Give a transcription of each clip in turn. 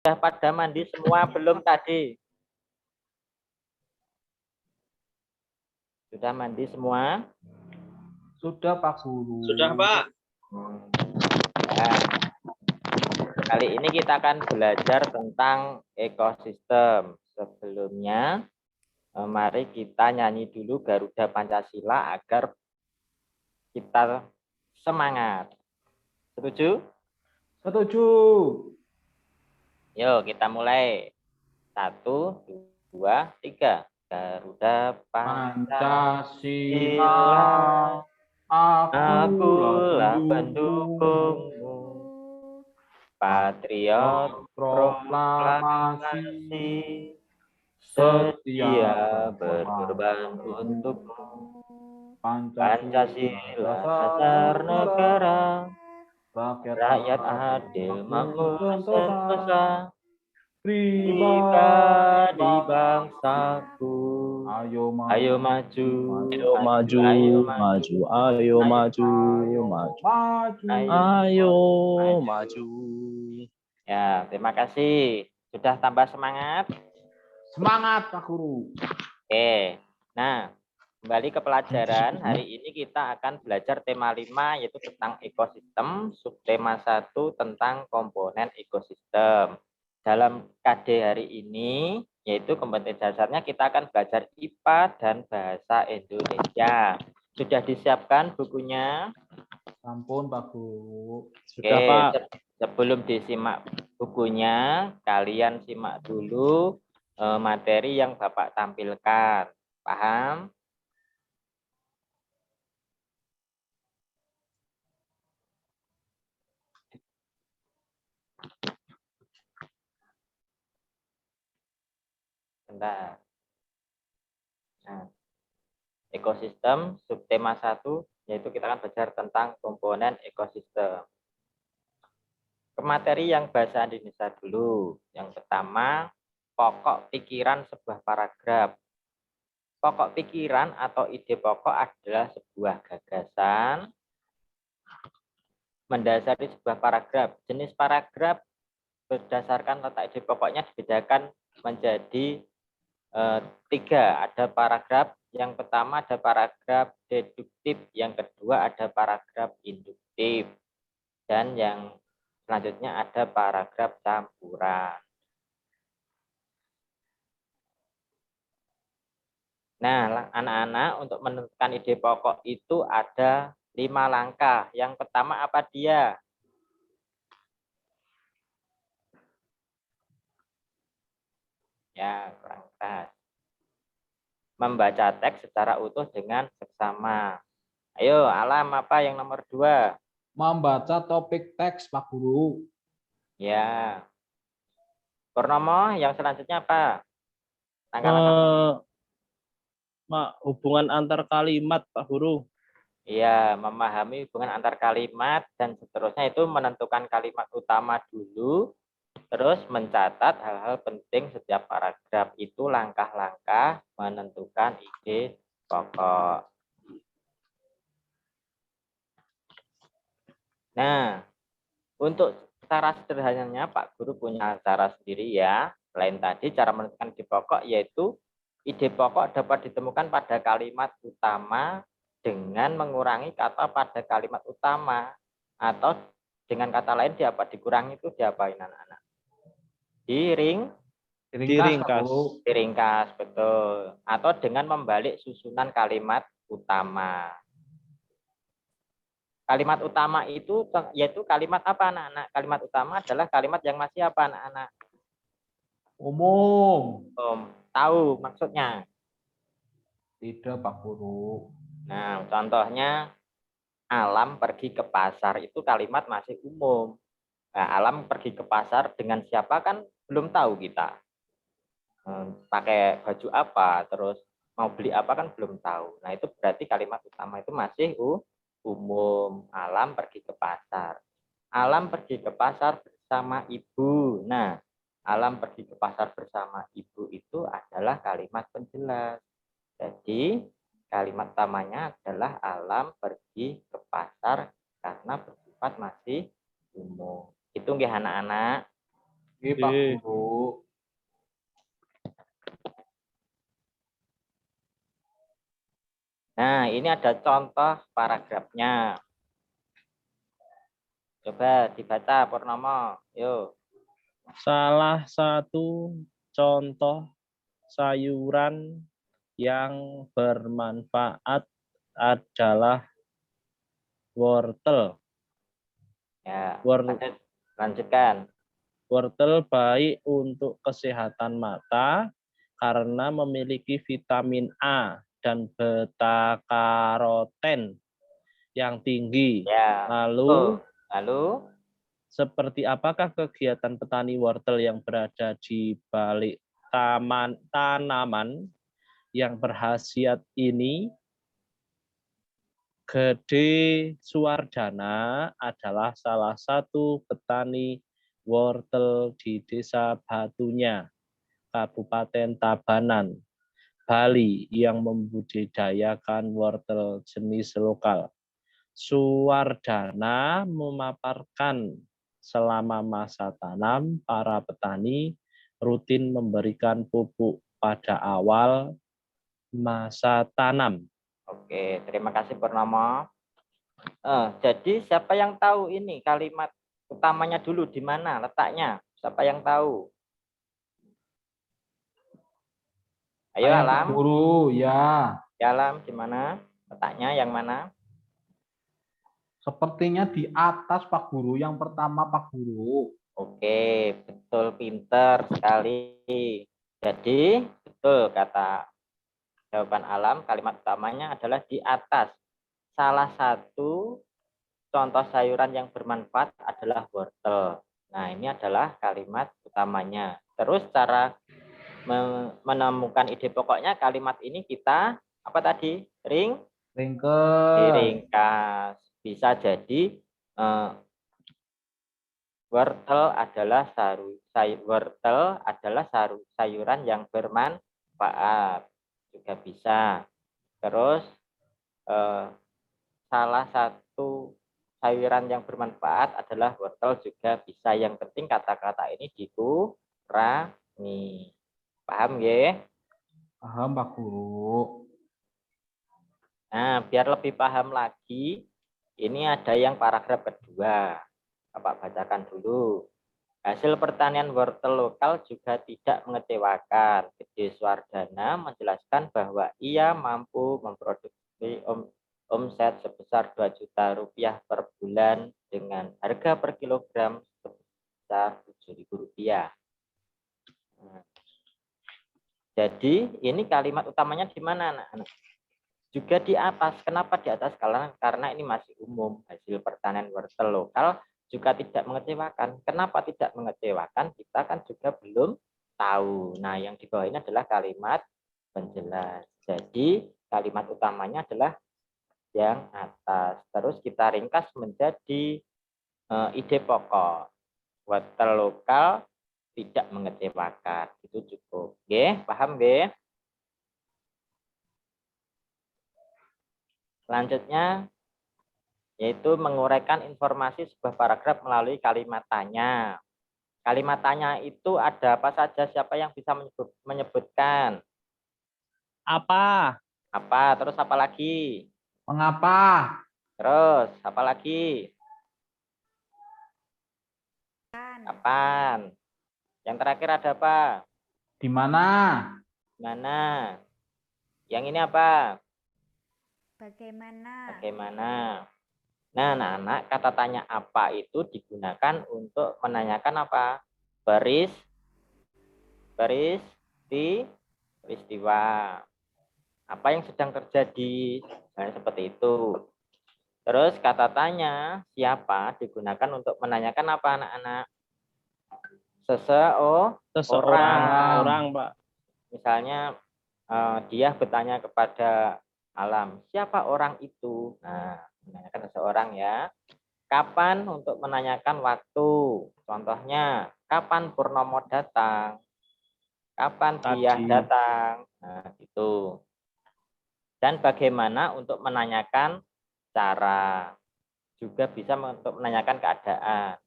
Sudah pada mandi semua belum tadi? Sudah mandi semua? Sudah Pak Guru. Sudah Pak. Nah, kali ini kita akan belajar tentang ekosistem. Sebelumnya, mari kita nyanyi dulu Garuda Pancasila agar kita semangat. Setuju? Setuju. Yuk kita mulai. 1, 2, 3. Garuda Pancasila, akulah pendukungmu, patriot proklamasi, setia berkorban untukmu. Pancasila dasar negara, rakyat adil makmur sentosa, pribadi bangsaku. Ayo maju, Ayo maju, ayo maju, ayo maju, ayo maju. Ya, terima kasih. Sudah tambah semangat? Semangat Pak Guru. Oke. Nah, kembali ke pelajaran. Hari ini kita akan belajar tema 5 yaitu tentang ekosistem, subtema 1 tentang komponen ekosistem. Dalam KD hari ini, yaitu kompetensi dasarnya, kita akan belajar IPA dan Bahasa Indonesia. Sudah disiapkan bukunya? Sampun Pak Guru. Sudah Oke, Pak. sebelum disimak bukunya, kalian simak dulu materi yang Bapak tampilkan. Paham? Bentar. Nah, ekosistem subtema 1 yaitu kita akan belajar tentang komponen ekosistem. Ke materi yang bahasa Indonesia dulu. Yang pertama, pokok pikiran sebuah paragraf. Pokok pikiran atau ide pokok adalah sebuah gagasan mendasari sebuah paragraf. Jenis paragraf berdasarkan letak ide pokoknya dibedakan menjadi 3. Ada paragraf yang pertama ada paragraf deduktif, yang kedua ada paragraf induktif, dan yang selanjutnya ada paragraf campuran. Nah, anak-anak untuk menentukan ide pokok itu ada 5 langkah. Yang pertama apa dia? Ya, kurang keras. Membaca teks secara utuh dengan seksama. Ayo, Alam apa yang nomor 2? Membaca topik teks Pak Guru. Ya. Purnomo, yang selanjutnya apa? Langkah-langkah. Hubungan antar kalimat Pak Guru. Iya, memahami hubungan antar kalimat dan seterusnya itu menentukan kalimat utama dulu, terus mencatat hal-hal penting setiap paragraf. Itu langkah-langkah menentukan ide pokok. Nah, untuk cara sederhananya Pak Guru punya cara sendiri ya. Selain tadi cara menentukan ide pokok yaitu ide pokok dapat ditemukan pada kalimat utama dengan mengurangi kata pada kalimat utama, atau dengan kata lain dapat dikurangi itu diapain anak-anak? Diringkas. Diringkas, betul. Atau dengan membalik susunan kalimat utama. Kalimat utama itu yaitu kalimat apa anak-anak? Kalimat utama adalah kalimat yang masih apa anak-anak? Umum. Tahu maksudnya? Tidak Pak Guru. Nah, contohnya Alam pergi ke pasar itu kalimat masih umum. Nah, Alam pergi ke pasar dengan siapa kan belum tahu kita. Pakai baju apa, terus mau beli apa kan belum tahu. Nah, itu berarti kalimat utama itu masih umum. Alam pergi ke pasar. Alam pergi ke pasar bersama ibu. Nah, Alam pergi ke pasar bersama ibu itu adalah kalimat penjelas. Jadi, kalimat utamanya adalah Alam pergi ke pasar karena bersifat masih umum. Itu nggih anak-anak. Nggih, Pak Nggih. Guru. Nah, ini ada contoh paragrafnya. Coba dibaca Purnomo. Yuk. Salah satu contoh sayuran yang bermanfaat adalah wortel. Ya, Wor- lanjutkan. Wortel baik untuk kesehatan mata karena memiliki vitamin A dan beta-karoten yang tinggi. Ya. Lalu, Lalu seperti apakah kegiatan petani wortel yang berada di balik tanaman yang berkhasiat ini? Gede Suwardana adalah salah satu petani wortel di Desa Batunya, Kabupaten Tabanan, Bali yang membudidayakan wortel jenis lokal. Suwardana memaparkan selama masa tanam, para petani rutin memberikan pupuk pada awal masa tanam. oke, terima kasih Purnomo. Jadi siapa yang tahu ini kalimat utamanya dulu di mana letaknya? Siapa yang tahu? Ayo Saya, Pak Alam, Guru, ya. ya Alam di mana? Letaknya yang mana? Sepertinya di atas, Pak Guru. Yang pertama, Pak Guru. Oke, betul, pinter sekali. Jadi betul kata jawaban Alam, kalimat utamanya adalah di atas. Salah satu contoh sayuran yang bermanfaat adalah wortel. Nah, ini adalah kalimat utamanya. Terus cara menemukan ide pokoknya kalimat ini kita apa tadi? Ringkes. Diringkas. Bisa jadi wortel adalah sayuran yang bermanfaat. Juga bisa. Terus salah satu sayuran yang bermanfaat adalah wortel juga bisa. Yang penting kata-kata ini dikurangi. Paham ya? Paham, Pak Guru. Nah, biar lebih paham lagi, ini ada yang paragraf kedua. Bapak bacakan dulu. Hasil pertanian wortel lokal juga tidak mengecewakan. Gede Suwardana menjelaskan bahwa ia mampu memproduksi omset sebesar 2 juta rupiah per bulan dengan harga per kilogram sebesar 7.000 rupiah. Jadi ini kalimat utamanya di mana, anak-anak? Juga di atas. Kenapa di atas? Karena ini masih umum. Hasil pertanian wortel lokal juga tidak mengecewakan. Kenapa tidak mengecewakan? Kita kan juga belum tahu. Nah, yang di bawah ini adalah kalimat penjelas. Jadi kalimat utamanya adalah yang atas. Terus kita ringkas menjadi ide pokok. Wortel lokal tidak mengecewakan. Itu cukup. Oke, paham, Oke? Selanjutnya yaitu menguraikan informasi sebuah paragraf melalui kalimat tanya. Kalimat tanya itu ada apa saja? Siapa yang bisa menyebutkan? Apa? Apa? Terus apa lagi? Mengapa? Terus apa lagi? Kapan? Yang terakhir ada apa? Di mana? Mana? Yang ini apa? Bagaimana? Bagaimana? Nah, anak-anak, kata tanya apa itu digunakan untuk menanyakan apa? Peristiwa. Apa yang sedang terjadi? Nah, seperti itu. Terus kata tanya siapa digunakan untuk menanyakan apa, anak-anak? Seseorang, Orang. orang, Pak. Misalnya dia bertanya kepada Alam, siapa orang itu? Nah, menanyakan seseorang ya. Kapan untuk menanyakan waktu? Contohnya, kapan Purnomo datang? Kapan dia Tadi. datang? Nah, gitu. Dan bagaimana untuk menanyakan cara? Juga bisa untuk menanyakan keadaan.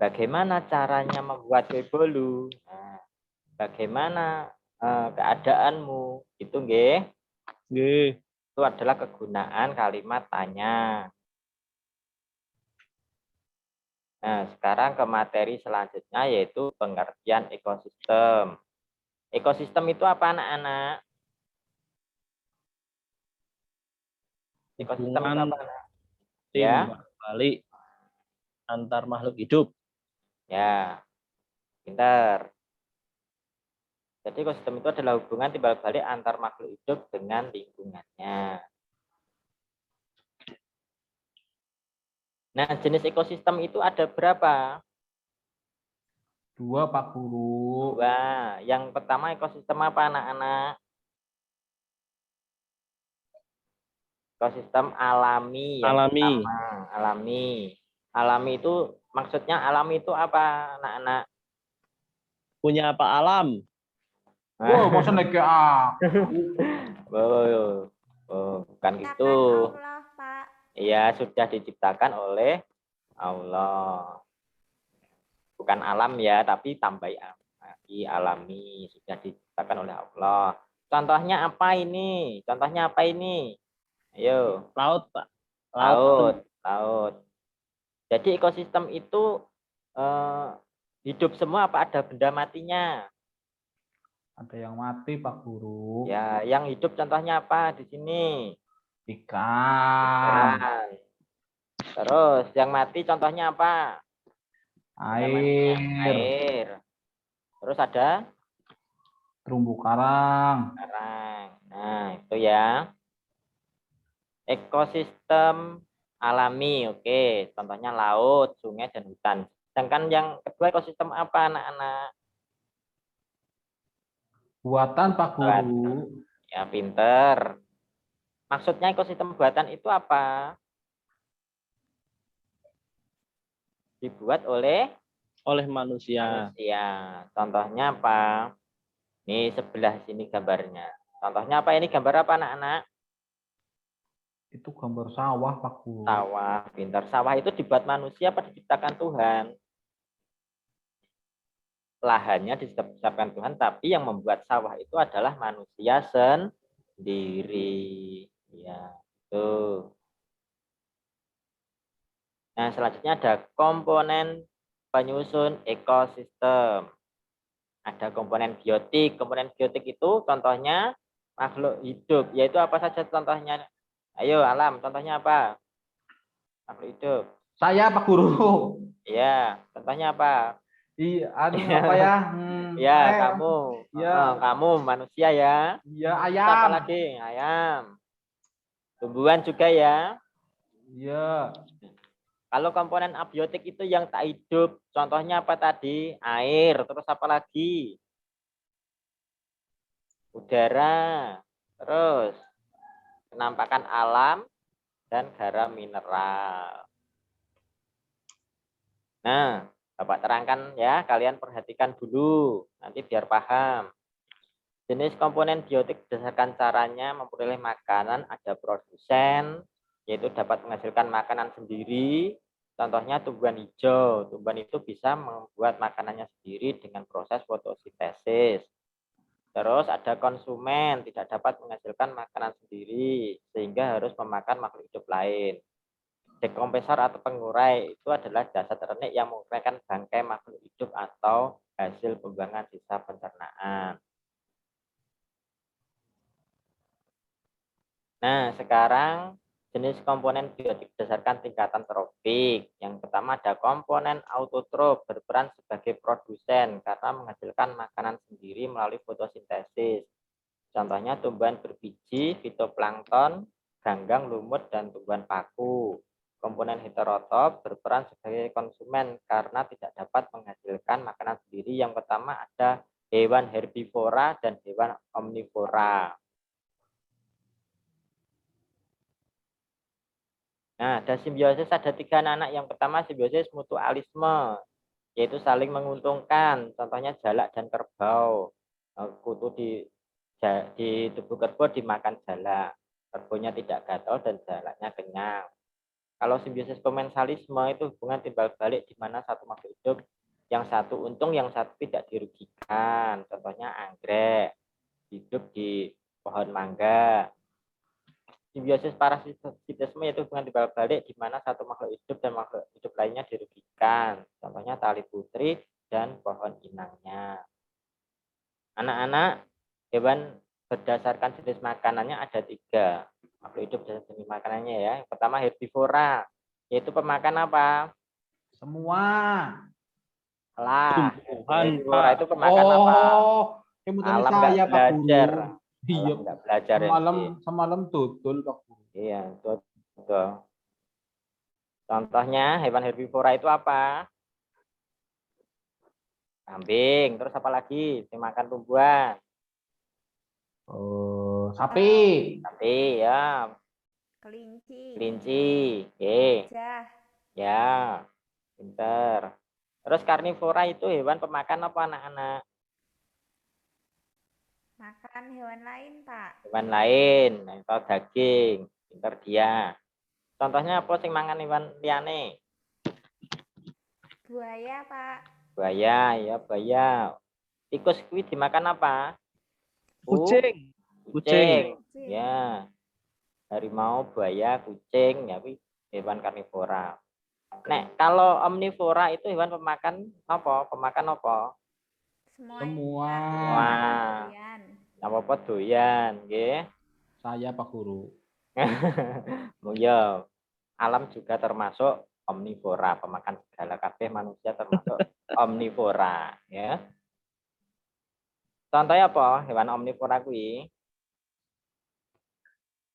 Bagaimana caranya membuat kue bolu? Nah, bagaimana keadaanmu? Itu nggih. Nggih. Itu adalah kegunaan kalimat tanya. Nah, sekarang ke materi selanjutnya yaitu pengertian ekosistem. Ekosistem itu apa anak-anak? Ekosistem itu Hubungan apa anak? Ya, timbal balik antar makhluk hidup. ya, pintar. Jadi ekosistem itu adalah hubungan timbal balik antar makhluk hidup dengan lingkungannya. Nah, jenis ekosistem itu ada berapa? 2 Pak Guru. Wah, yang pertama ekosistem apa anak-anak? Ekosistem alami yang Alami. pertama, alami. Alami itu maksudnya alami itu apa anak-anak? Punya apa alam? Wow, masa naik ke aku? Oh, oh, bukan gitu. Allah, Pak. Iya, sudah diciptakan oleh Allah. Bukan alam ya, tapi tambahi alami sudah diciptakan oleh Allah. Contohnya apa ini? Contohnya apa ini? Ayo. Laut, Pak. Laut. Jadi ekosistem itu hidup semua apa ada benda matinya? Ada yang mati Pak Guru. Ya, yang hidup contohnya apa di sini? Ikan. Ikan. Terus yang mati contohnya apa? Air. Air. Terus ada Terumbu karang. karang. Nah, itu ya. Ekosistem alami, oke. Contohnya laut, sungai, dan hutan. Sedangkan yang kedua ekosistem apa anak-anak? Buatan Pak Guru. Ya, pinter. Maksudnya ekosistem buatan itu apa? Dibuat oleh manusia. manusia. Contohnya apa? Ini sebelah sini gambarnya. Contohnya apa ini? Gambar apa anak-anak? Itu gambar sawah Pak Guru. Sawah, pintar. Sawah itu dibuat manusia apa diciptakan Tuhan? Lahannya diciptakan Tuhan, tapi yang membuat sawah itu adalah manusia sendiri. Ya, itu. Nah, selanjutnya ada komponen penyusun ekosistem. Ada komponen biotik. Komponen biotik itu contohnya makhluk hidup. Yaitu apa saja contohnya? Ayo, Alam, contohnya apa? Makhluk hidup. Saya Pak Guru. Iya, contohnya apa? Iya, apa ya? Ya, kamu. Ya. Kamu manusia ya. Iya, Apa ayam. lagi? Ayam. Tumbuhan juga ya. Iya. Kalau komponen abiotik itu yang tak hidup, contohnya apa tadi? Air, terus apa lagi? Udara, terus penampakan alam, dan garam mineral. Nah, Bapak terangkan ya, kalian perhatikan dulu, nanti biar paham. Jenis komponen biotik berdasarkan caranya memperoleh makanan, ada produsen, yaitu dapat menghasilkan makanan sendiri. Contohnya tumbuhan hijau. Tumbuhan itu bisa membuat makanannya sendiri dengan proses fotosintesis. Terus ada konsumen, tidak dapat menghasilkan makanan sendiri, sehingga harus memakan makhluk hidup lain. Dekompresor atau pengurai itu adalah jasad renik yang menguraikan bangkai makhluk hidup atau hasil pembuangan sisa pencernaan. Nah, sekarang jenis komponen biotik berdasarkan tingkatan trofik. Yang pertama ada komponen autotrof, berperan sebagai produsen karena menghasilkan makanan sendiri melalui fotosintesis. Contohnya tumbuhan berbiji, fitoplankton, ganggang, lumut, dan tumbuhan paku. Komponen heterotrof berperan sebagai konsumen karena tidak dapat menghasilkan makanan sendiri. Yang pertama ada hewan herbivora dan hewan omnivora. Nah, ada simbiosis, ada 3 anak. Yang pertama simbiosis mutualisme, yaitu saling menguntungkan. Contohnya jalak dan kerbau. Kutu di tubuh kerbau dimakan jalak. Kerbaunya tidak gatal dan jalaknya kenyang. Kalau simbiosis komensalisme itu hubungan timbal balik di mana satu makhluk hidup yang satu untung, yang satu tidak dirugikan. Contohnya anggrek hidup di pohon mangga. Simbiosis parasitisme yaitu hubungan timbal balik di mana satu makhluk hidup dan makhluk hidup lainnya dirugikan. Contohnya tali putri dan pohon inangnya. Anak-anak, hewan berdasarkan jenis makanannya ada 3. Makhluk hidup dan jenis makanannya ya. Yang pertama herbivora, yaitu pemakan apa? Semua. Lah, Tumbuhan, herbivora Pak. itu pemakan apa? Yang Alam saya nggak Pak belajar. Guru. Iya, Alam nggak belajar semalam ini. semalam tutul Pak Guru. Iya, betul. Contohnya hewan herbivora itu apa? Kambing, terus apa lagi? Dimakan tumbuhan. Oh, sapi. Sapi ya, Kelinci, kelinci. Oke, gajah, ya, pinter. Terus karnivora itu hewan pemakan apa anak-anak? makan hewan lain, Pak. Hewan lain, atau daging. Pinter dia. Contohnya apa sing mangan hewan liyane? Buaya, Pak. Buaya, ya buaya. Tikus kuwi dimakan apa? Kucing. Kucing. Kucing. Ya. Harimau, buaya, kucing, ya kuwi hewan karnivora. Nek kalau omnivora itu hewan pemakan apa? Pemakan apa? Semua. Wah. Doyan. Apa doyan, nggih. Saya Pak Guru. Ya, alam juga termasuk omnivora, pemakan segala kabeh manusia termasuk omnivora, ya. Contohnya apa? Hewan omnivora kuwi.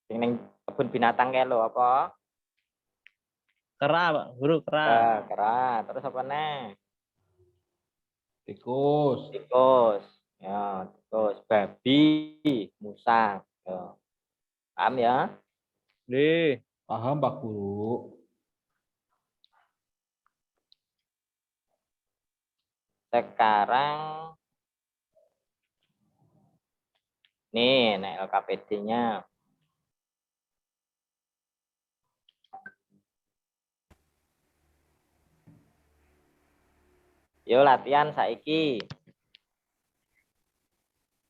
Sing ning kebun binatang kae lho apa? Kera, Pak Guru, kera. Kera. Terus apa nih? Tikus. Tikus. Ya, tikus, babi, musang. Ya. Paham ya? Nih, Paham Pak Guru. Sekarang nih, LKPD-nya. Yo latihan saiki.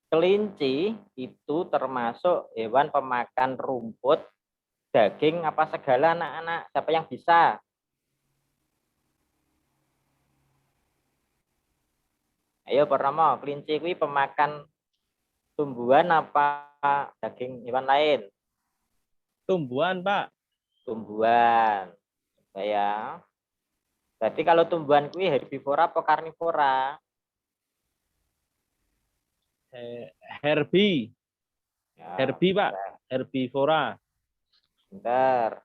Kelinci itu termasuk hewan pemakan rumput, daging, apa segala anak-anak. Siapa yang bisa? Ayo pertama, kelinci kuwi pemakan tumbuhan apa daging hewan lain? tumbuhan, Pak. Tumbuhan. Ya. Berarti kalau tumbuhan kuwi herbivora apa karnivora? Herbie. Ya, Herbie, Pak. Herbivora. bentar.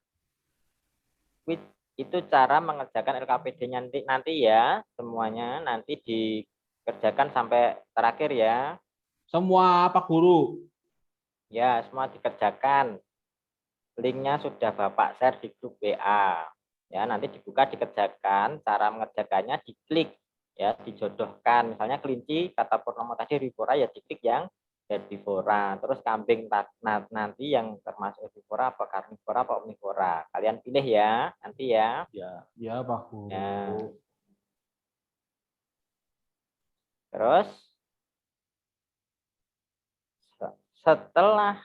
Itu cara mengerjakan LKPD-nya nanti ya, semuanya nanti dikerjakan sampai terakhir ya. Semua Pak Guru. Ya, semua dikerjakan. Linknya sudah Bapak share di grup WA. Ya, nanti dibuka dikerjakan, cara mengerjakannya diklik ya, dijodohkan. Misalnya kelinci kata Purnomo tadi herbivora ya diklik yang herbivora. Terus kambing nanti yang termasuk herbivora apa karnivora apa omnivora. Kalian pilih ya, nanti ya. Ya Pak Guru. Ya. Terus setelah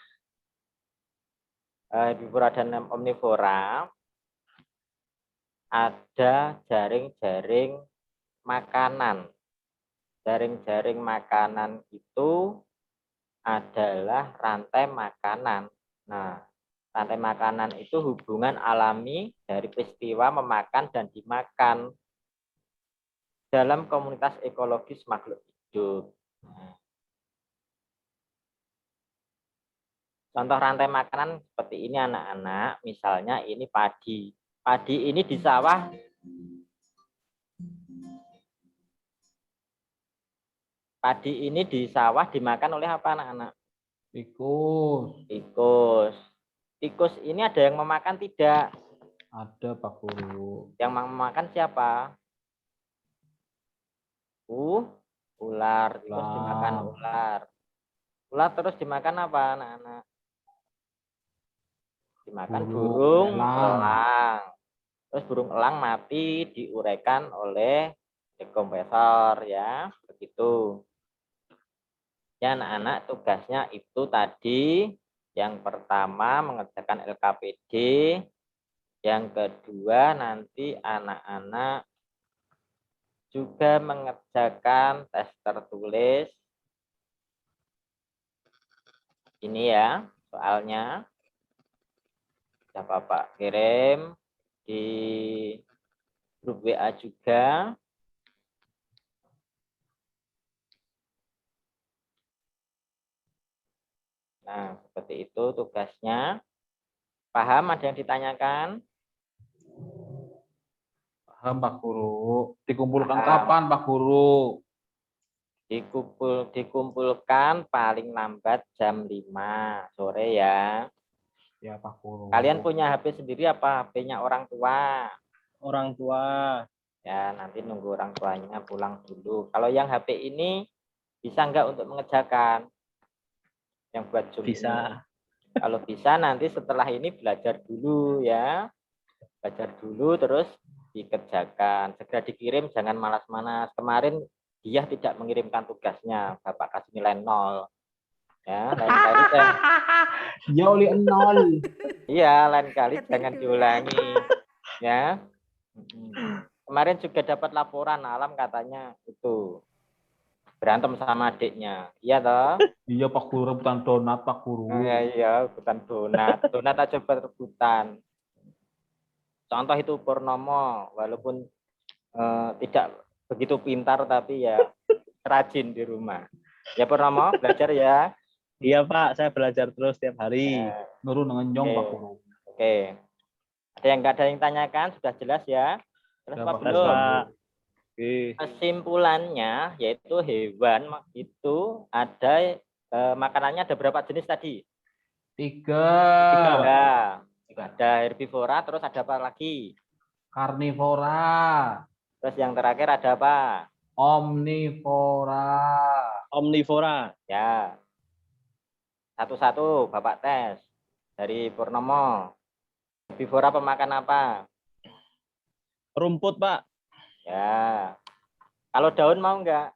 herbivora dan omnivora ada jaring-jaring makanan. Jaring-jaring makanan itu adalah rantai makanan. Nah, rantai makanan itu hubungan alami dari peristiwa memakan dan dimakan dalam komunitas ekologis makhluk hidup. Nah, contoh rantai makanan seperti ini anak-anak, misalnya ini padi. Padi ini di sawah dimakan oleh apa anak-anak? Tikus. Tikus. Tikus ini ada yang memakan tidak? Ada Pak Guru. Yang memakan siapa? Ular. Tikus dimakan ular. Ular terus dimakan apa anak-anak? Dimakan burung elang. Terus burung elang mati diuraikan oleh dekompresor ya, begitu. Ya anak-anak tugasnya itu tadi yang pertama mengerjakan LKPD, yang kedua nanti anak-anak juga mengerjakan tes tertulis. Ini ya soalnya. Bisa Bapak kirim di grup WA juga. Nah, seperti itu tugasnya. Paham ada yang ditanyakan? Paham Pak Guru. Dikumpulkan Paham. kapan Pak Guru? Dikumpulkan paling lambat jam 5 sore ya. Ya Pak Guru. Kalian punya HP sendiri apa HP-nya orang tua? Orang tua. Ya, nanti nunggu orang tuanya pulang dulu. Kalau yang HP ini bisa enggak untuk mengerjakan? Yang buat Zoom Bisa. ini? Kalau bisa nanti setelah ini belajar dulu ya. Belajar dulu terus dikerjakan. Segera dikirim, jangan malas-malas. Kemarin dia tidak mengirimkan tugasnya, Bapak kasih nilai 0. Ya, lain kali Ya oleh 0. iya, lain kali jangan Ketiduran, diulangi Pak. ya. Kemarin juga dapat laporan Alam katanya itu berantem sama adiknya. Iya toh? Iya Pak Guru, rebutan donat Pak Guru. Iya, rebutan donat. Donat aja buat rebutan. Contoh itu Purnomo, walaupun tidak begitu pintar tapi ya rajin di rumah. Ya Purnomo, belajar ya. Iya Pak, saya belajar terus setiap hari. Ya, Nurun ngenyong Oke. Pak Guru. oke. Ada yang tanyakan? Sudah jelas ya? Jelas Ya, apa Pak Jelas belum? Pak. Oke. Kesimpulannya yaitu hewan itu ada makanannya ada berapa jenis tadi? 3. Ada herbivora, terus ada apa lagi? Karnivora. Terus yang terakhir ada apa? Omnivora. Omnivora. Ya, satu-satu Bapak tes dari Purnomo. Herbivora pemakan apa? Rumput Pak. Ya, kalau daun mau enggak?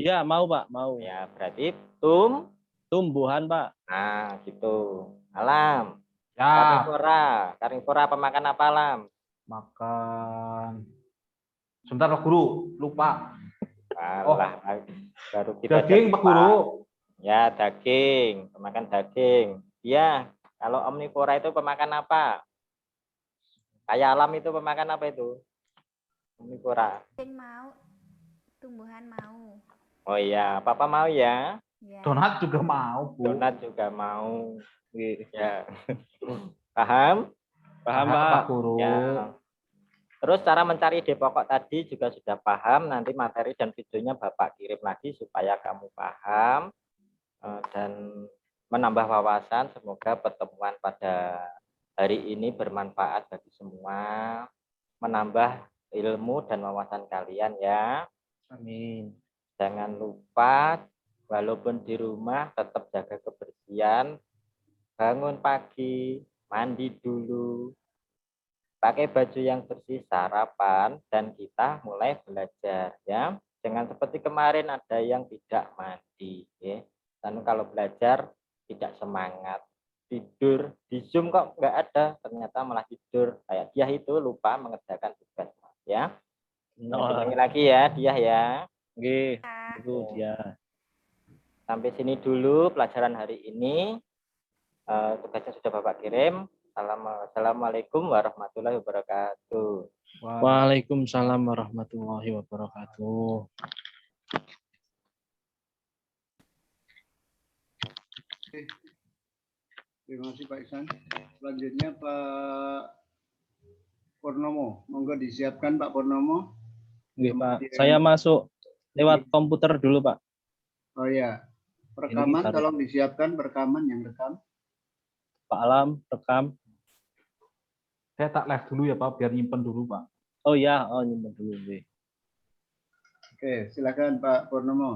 Ya mau Pak, mau. Ya, berarti Tumbuhan Pak. Nah, gitu. Alam. Ya. Karnivora pemakan apa Alam? Makan. Sebentar Pak Guru, lupa. Alah, baru kita Daging Pak Guru. Ya, daging, pemakan daging. Iya, kalau omnivora itu pemakan apa? Kayak Alam itu pemakan apa itu? Omnivora. Kucing mau, tumbuhan mau. Oh iya, Papa mau ya. Ya. Donat juga mau, Bu. Donat juga mau. Oke. Ya. Paham? Paham Paham, Pak. Pak Guru. Ya. Terus cara mencari ide pokok tadi juga sudah paham. Nanti materi dan videonya Bapak kirim lagi supaya kamu paham dan menambah wawasan. Semoga pertemuan pada hari ini bermanfaat bagi semua, menambah ilmu dan wawasan kalian ya. Amin. Jangan lupa walaupun di rumah tetap jaga kebersihan, bangun pagi, mandi dulu, pakai baju yang bersih, sarapan, dan kita mulai belajar ya. Jangan seperti kemarin ada yang tidak mandi ya. Dan kalau belajar tidak semangat, tidur di Zoom kok nggak ada, ternyata malah tidur. Kayak dia itu lupa mengerjakan tugas ya. Ulangi lagi ya dia ya. Oke. Pak. Itu dia. Sampai sini dulu pelajaran hari ini. Tugasnya sudah Bapak kirim. Assalamualaikum warahmatullahi wabarakatuh. Waalaikumsalam warahmatullahi wabarakatuh. Terima kasih Pak Iksan. Selanjutnya Pak Purnomo. Monggo disiapkan Pak Purnomo. Oke, Pak. Saya masuk lewat komputer dulu, Pak. Oh ya. Rekaman Ini tolong disiapkan rekaman yang rekam. Pak Alam, rekam. Saya tak live dulu ya Pak, biar nyimpen dulu Pak. Oh ya, nyimpen dulu. Oke, silakan Pak Purnomo.